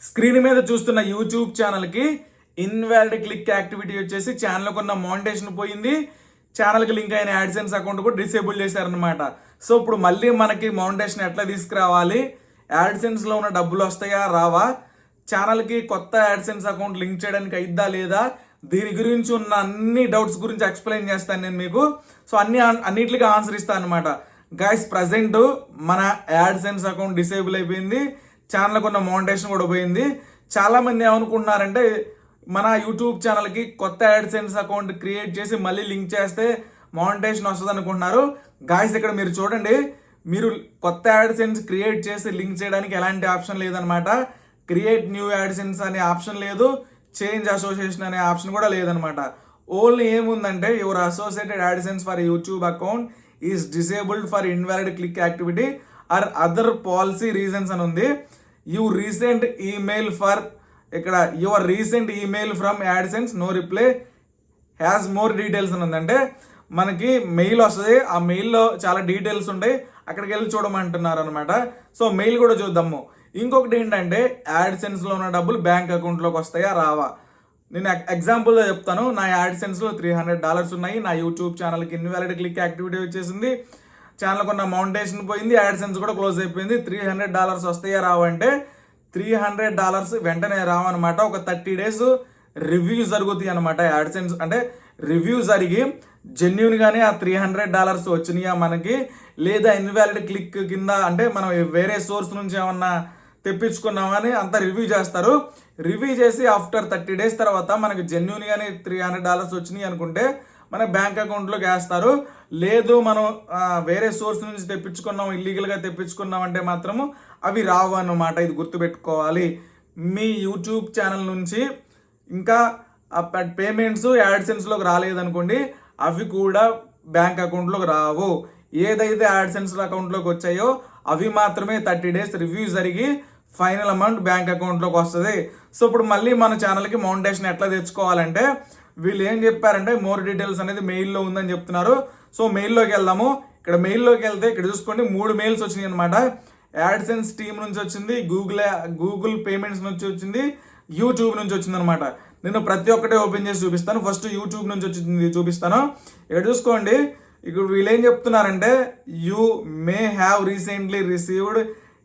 Screen మీద చూస్తున్న YouTube ఛానల్కి ఇన్వాలిడ్ క్లిక్ యాక్టివిటీ వచ్చేసి ఛానల్కి ఉన్న మానిటేషన్ పోయింది. ఛానల్కి లింక్ అయిన యాడ్సెన్స్ అకౌంట్ కూడా డిసేబుల్ చేశారనమాట. సో ఇప్పుడు మళ్ళీ మనకి మానిటేషన్ ఎట్లా తీసుకురావాలి, యాడ్సెన్స్లో ఉన్న డబ్బులు వస్తాయా రావా, ఛానల్కి కొత్త యాడ్సెన్స్ అకౌంట్ లింక్ చేయడానికి అయిద్దా లేదా, దీని గురించి ఉన్న అన్ని డౌట్స్ గురించి ఎక్స్ప్లెయిన్ చేస్తాను నేను మీకు. సో అన్నిటికీ ఆన్సర్ ఇస్తాను అనమాట. గైస్ ప్రజెంట్ మన యాడ్సెన్స్ అకౌంట్ డిసేబుల్ అయిపోయింది, ఛానల్కి ఉన్న మానిటేషన్ కూడా పోయింది. చాలామంది ఏమనుకుంటున్నారంటే మన యూట్యూబ్ ఛానల్కి కొత్త యాడ్సెన్స్ అకౌంట్ క్రియేట్ చేసి మళ్ళీ లింక్ చేస్తే మానిటేషన్ వస్తుంది అనుకుంటున్నారు. గాయస్ ఇక్కడ మీరు చూడండి, మీరు కొత్త యాడ్సెన్స్ క్రియేట్ చేసి లింక్ చేయడానికి ఎలాంటి ఆప్షన్ లేదనమాట. క్రియేట్ న్యూ యాడ్సెన్స్ అనే ఆప్షన్ లేదు, చేంజ్ అసోసియేషన్ అనే ఆప్షన్ కూడా లేదనమాట. ఓన్లీ ఏముందంటే your associated AdSense for YouTube account is disabled for invalid click activity or other policy reasons అని ఉంది. Your recent email from AdSense no reply has more details అని ఉందంటే మనకి మెయిల్ వస్తుంది. ఆ మెయిల్లో చాలా డీటెయిల్స్ ఉంటాయి, అక్కడికి వెళ్ళి చూడమంటున్నారు అనమాట. సో మెయిల్ కూడా చూద్దాము. ఇంకొకటి ఏంటంటే యాడ్సెన్స్లో ఉన్న డబ్బులు బ్యాంక్ అకౌంట్లోకి వస్తాయా రావా. నేను ఎగ్జాంపుల్గా చెప్తాను. నా యాడ్సెన్స్లో $300 ఉన్నాయి. నా యూట్యూబ్ ఛానల్కి ఇన్వాలిడ్ క్లిక్ యాక్టివిటీ వచ్చేసింది, ఛానల్ కొన్న మౌంటేషన్ పోయింది, యాడ్సెన్స్ కూడా క్లోజ్ అయిపోయింది. $300 వస్తాయా రావంటే $300 వెంటనే రావన్నమాట. ఒక 30 days రివ్యూ జరుగుతాయి అనమాట. యాడ్సెన్స్ అంటే రివ్యూ జరిగి జెన్యున్గానే ఆ $300 వచ్చినాయా మనకి, లేదా ఇన్వాలిడ్ క్లిక్ కింద అంటే మనం వేరే సోర్స్ నుంచి ఏమన్నా తెప్పించుకున్నామని అంతా రివ్యూ చేస్తారు. రివ్యూ చేసి ఆఫ్టర్ 30 days తర్వాత మనకి జెన్యున్గానే $300 వచ్చినాయి అనుకుంటే మన బ్యాంక్ అకౌంట్లోకి వేస్తారు. లేదు మనం వేరే సోర్స్ నుంచి తెప్పించుకున్నాం, ఇల్లీగల్గా తెప్పించుకున్నాం అంటే మాత్రము అవి రావు అన్నమాట. ఇది గుర్తుపెట్టుకోవాలి. మీ యూట్యూబ్ ఛానల్ నుంచి ఇంకా పేమెంట్స్ యాడ్సెన్స్లోకి రాలేదనుకోండి, అవి కూడా బ్యాంక్ అకౌంట్లోకి రావు. ఏదైతే యాడ్సెన్స్ అకౌంట్లోకి వచ్చాయో అవి మాత్రమే 30 days రివ్యూ జరిగి ఫైనల్ అమౌంట్ బ్యాంక్ అకౌంట్లోకి వస్తుంది. సో ఇప్పుడు మళ్ళీ మన ఛానల్కి మౌంటేషన్ ఎట్లా తెచ్చుకోవాలంటే వీళ్ళు ఏం చెప్పారంటే మోర్ డీటెయిల్స్ అనేది మెయిల్లో ఉందని చెప్తున్నారు. సో మెయిల్లోకి వెళ్దాము. ఇక్కడ మెయిల్లోకి వెళ్తే ఇక్కడ చూసుకోండి 3 మెయిల్స్ వచ్చినాయి అనమాట. యాడ్సెన్స్ టీమ్ నుంచి వచ్చింది, గూగుల్ పేమెంట్స్ నుంచి వచ్చింది, యూట్యూబ్ నుంచి వచ్చింది అనమాట. నేను ప్రతి ఒక్కటే ఓపెన్ చేసి చూపిస్తాను. ఫస్ట్ యూట్యూబ్ నుంచి వచ్చింది చూపిస్తాను. ఇక్కడ చూసుకోండి, ఇక్కడ వీళ్ళు ఏం చెప్తున్నారంటే you may have recently received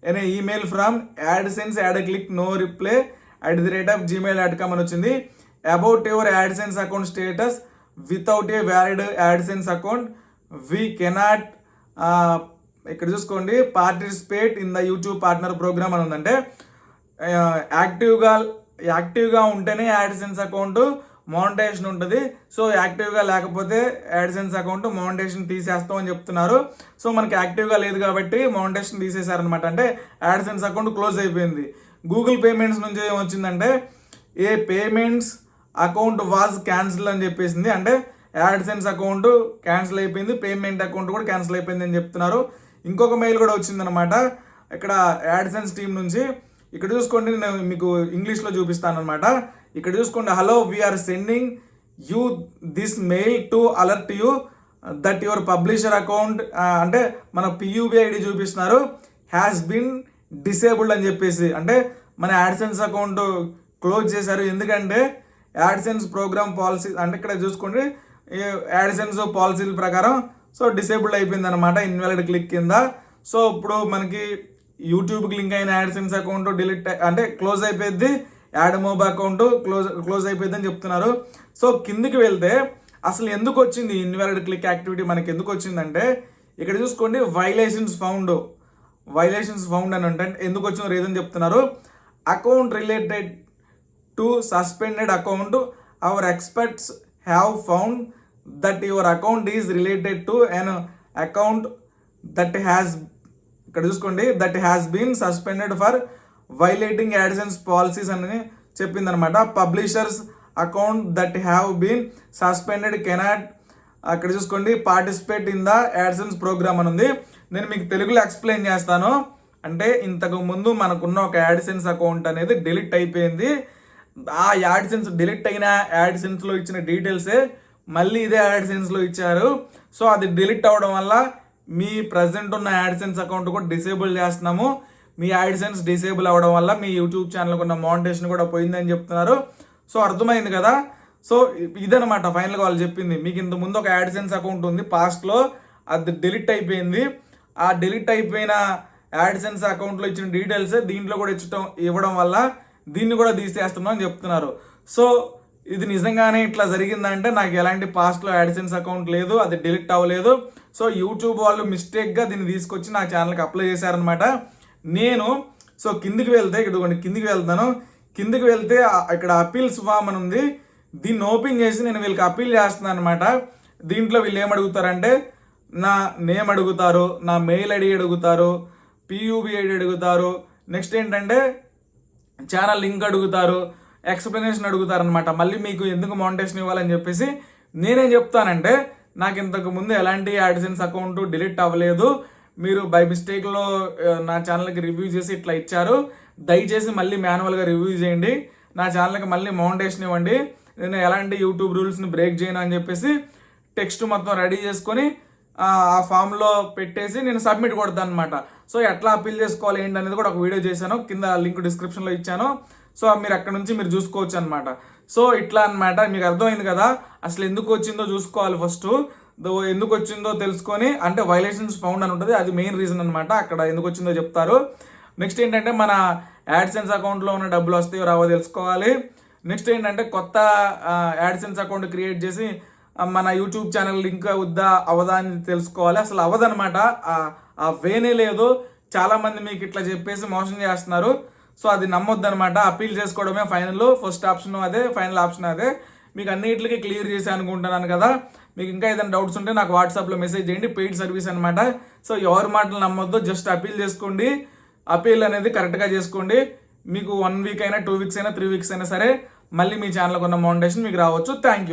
an email from AdSense click no reply @gmail.com అని వచ్చింది. About your AdSense account status without a valid AdSense account we cannot ఇక్కడ చూసుకోండి participate in the YouTube partner program అని ఉందంటే యాక్టివ్గా ఉంటేనే AdSense account మానిటేషన్ ఉంటుంది. So యాక్టివ్గా లేకపోతే యాడ్సెన్స్ అకౌంట్ మానిటేషన్ తీసేస్తామని చెప్తున్నారు. సో మనకి యాక్టివ్గా లేదు కాబట్టి మానిటేషన్ తీసేశారనమాట. అంటే యాడ్సెన్స్ అకౌంట్ క్లోజ్ అయిపోయింది. గూగుల్ పేమెంట్స్ నుంచి ఏమొచ్చిందంటే ఏ పేమెంట్స్ అకౌంట్ వాజ్ క్యాన్సిల్ అని చెప్పేసింది. అంటే యాడ్సెన్స్ అకౌంట్ క్యాన్సిల్ అయిపోయింది, పేమెంట్ అకౌంట్ కూడా క్యాన్సిల్ అయిపోయింది అని చెప్తున్నారు. ఇంకొక మెయిల్ కూడా వచ్చిందనమాట ఇక్కడ యాడ్సెన్స్ టీం నుంచి. ఇక్కడ చూసుకోండి, నేను మీకు ఇంగ్లీష్లో చూపిస్తాను అనమాట. ఇక్కడ చూసుకోండి, hello we're sending you this mail to alert you that your publisher account అంటే మన పియూబి ఐడి చూపిస్తున్నారు హ్యాస్ బీన్ డిసేబుల్డ్ అని చెప్పేసి. అంటే మన యాడ్సెన్స్ అకౌంట్ క్లోజ్ చేశారు. ఎందుకంటే యాడ్సెన్స్ ప్రోగ్రామ్ పాలసీ అంటే ఇక్కడ చూసుకోండి యాడ్సెన్స్ పాలసీల ప్రకారం సో డిసేబుల్డ్ అయిపోయింది అనమాట ఇన్వాలిడ్ క్లిక్ కింద. సో ఇప్పుడు మనకి యూట్యూబ్కి లింక్ అయిన యాడ్సెన్స్ అకౌంట్ డిలీట్ అంటే క్లోజ్ అయిపోయింది, యాడ్మోబ్ అకౌంట్ క్లోజ్ అయిపోయింది అని చెప్తున్నారు. సో కిందికి వెళ్తే అసలు ఎందుకు వచ్చింది ఇన్వాలిడ్ క్లిక్ యాక్టివిటీ మనకి ఎందుకు వచ్చిందంటే ఇక్కడ చూసుకోండి వైలేషన్స్ ఫౌండ్ అని అంటే ఎందుకు వచ్చిన రీజన్ చెప్తున్నారు. Account related to suspended account our experts have found that your account is related to an account that has ఇక్కడ చూసుకోండి that has been suspended for violating AdSense policies అని చెప్పిందనమాట. Publishers account that have been suspended cannot అక్కడ చూసుకోండి participate in the AdSense program అని ఉంది. నేను మీకు తెలుగులో ఎక్స్ప్లెయిన్ చేస్తాను. అంటే ఇంతకు ముందు మనకున్న ఒక యాడ్సెన్స్ అకౌంట్ అనేది డిలీట్ అయిపోయింది. ఆ యాడ్సెన్స్ డిలీట్ అయిన యాడ్సెన్స్లో ఇచ్చిన డీటెయిల్సే మళ్ళీ ఇదే యాడ్సెన్స్లో ఇచ్చారు. సో అది డిలీట్ అవ్వడం వల్ల మీ ప్రజెంట్ ఉన్న యాడ్సెన్స్ అకౌంట్ కూడా డిసేబుల్ చేస్తున్నాము. మీ యాడ్సెన్స్ డిసేబుల్ అవ్వడం వల్ల మీ యూట్యూబ్ ఛానల్కి ఉన్న మానిటైజేషన్ కూడా పోయిందని చెప్తున్నారు. సో అర్థమైంది కదా. సో ఇదనమాట ఫైనల్గా వాళ్ళు చెప్పింది. మీకు ఇంత ముందు ఒక యాడ్సెన్స్ అకౌంట్ ఉంది పాస్ట్లో, అది డిలీట్ అయిపోయింది. ఆ డిలీట్ అయిపోయిన యాడ్సెన్స్ అకౌంట్లో ఇచ్చిన డీటెయిల్స్ దీంట్లో కూడా ఇవ్వడం వల్ల దీన్ని కూడా తీసేస్తున్నాం అని చెప్తున్నారు. సో ఇది నిజంగానే ఇట్లా జరిగిందంటే నాకు ఎలాంటి పాస్ట్లో యాడ్సెన్స్ అకౌంట్ లేదు, అది డిలీట్ అవ్వలేదు. సో యూట్యూబ్ వాళ్ళు మిస్టేక్గా దీన్ని తీసుకొచ్చి నా ఛానల్కి అప్లై చేశారనమాట. నేను సో కిందికి వెళ్తే కిందికి వెళ్తాను. కిందికి వెళ్తే ఇక్కడ అపీల్స్ ఫామ్ అని ఉంది. దీన్ని ఓపెన్ చేసి నేను వీళ్ళకి అపీల్ చేస్తున్నాను అనమాట. దీంట్లో వీళ్ళు ఏమడుగుతారంటే నా నేమ్ అడుగుతారు, నా మెయిల్ ఐడి అడుగుతారు, పియూబి ఐడి అడుగుతారు, నెక్స్ట్ ఏంటంటే ఛానల్ లింక్ అడుగుతారు, ఎక్స్ప్లెనేషన్ అడుగుతారు అనమాట. మళ్ళీ మీకు ఎందుకు మానిటైజేషన్ ఇవ్వాలని చెప్పేసి నేనేం చెప్తానంటే నాకు ఇంతకు ముందు ఎలాంటి యాడ్సెన్స్ అకౌంట్ డిలీట్ అవ్వలేదు, మీరు బై మిస్టేక్లో నా ఛానల్కి రివ్యూ చేసి ఇట్లా ఇచ్చారు, దయచేసి మళ్ళీ మాన్యువల్గా రివ్యూ చేయండి, నా ఛానల్కి మళ్ళీ మానిటైజేషన్ ఇవ్వండి, నేను ఎలాంటి యూట్యూబ్ రూల్స్ని బ్రేక్ చేయను అని చెప్పేసి టెక్స్ట్ మొత్తం రెడీ చేసుకొని ఆ ఫామ్లో పెట్టేసి నేను సబ్మిట్ కొడతాను అనమాట. సో ఎట్లా అపీల్ చేసుకోవాలి ఏంటి అనేది కూడా ఒక వీడియో చేశాను, కింద లింక్ డిస్క్రిప్షన్లో ఇచ్చాను. సో మీరు అక్కడ నుంచి మీరు చూసుకోవచ్చు అనమాట. సో ఇట్లా అనమాట. మీకు అర్థమైంది కదా, అసలు ఎందుకు వచ్చిందో చూసుకోవాలి ఫస్ట్. ఎందుకు వచ్చిందో తెలుసుకొని, అంటే వైలేషన్స్ ఫౌండ్ అని ఉంటుంది, అది మెయిన్ రీజన్ అనమాట. అక్కడ ఎందుకు వచ్చిందో చెప్తారు. నెక్స్ట్ ఏంటంటే మన యాడ్సెన్స్ అకౌంట్లో ఉన్న డబ్బులు వస్తాయో రావో తెలుసుకోవాలి. నెక్స్ట్ ఏంటంటే కొత్త యాడ్సెన్స్ అకౌంట్ క్రియేట్ చేసి మన యూట్యూబ్ ఛానల్ లింక్ అవుద్దా అవదా అని తెలుసుకోవాలి. అసలు అవ్వదనమాట, ఆ వేనే లేదు. చాలామంది మీకు ఇట్లా చెప్పేసి మోసం చేస్తున్నారు. సో అది నమ్మొద్దు అనమాట. అపీల్ చేసుకోవడమే ఫస్ట్ ఆప్షన్ అదే, ఫైనల్ ఆప్షన్ అదే. మీకు అన్నిటికీ క్లియర్ చేసి అనుకుంటున్నాను కదా. మీకు ఇంకా ఏదైనా డౌట్స్ ఉంటే నాకు వాట్సాప్లో మెసేజ్ చేయండి. పెయిడ్ సర్వీస్ అనమాట. సో ఎవరి మాటలు నమ్మొద్దు, జస్ట్ అపీల్ చేసుకోండి. అపీల్ అనేది కరెక్ట్గా చేసుకోండి. మీకు 1 వీక్ అయినా 2 వీక్స్ అయినా 3 వీక్స్ అయినా సరే మళ్ళీ మీ ఛానల్కి ఉన్న మానిటైజేషన్ మీకు రావచ్చు. Thank you.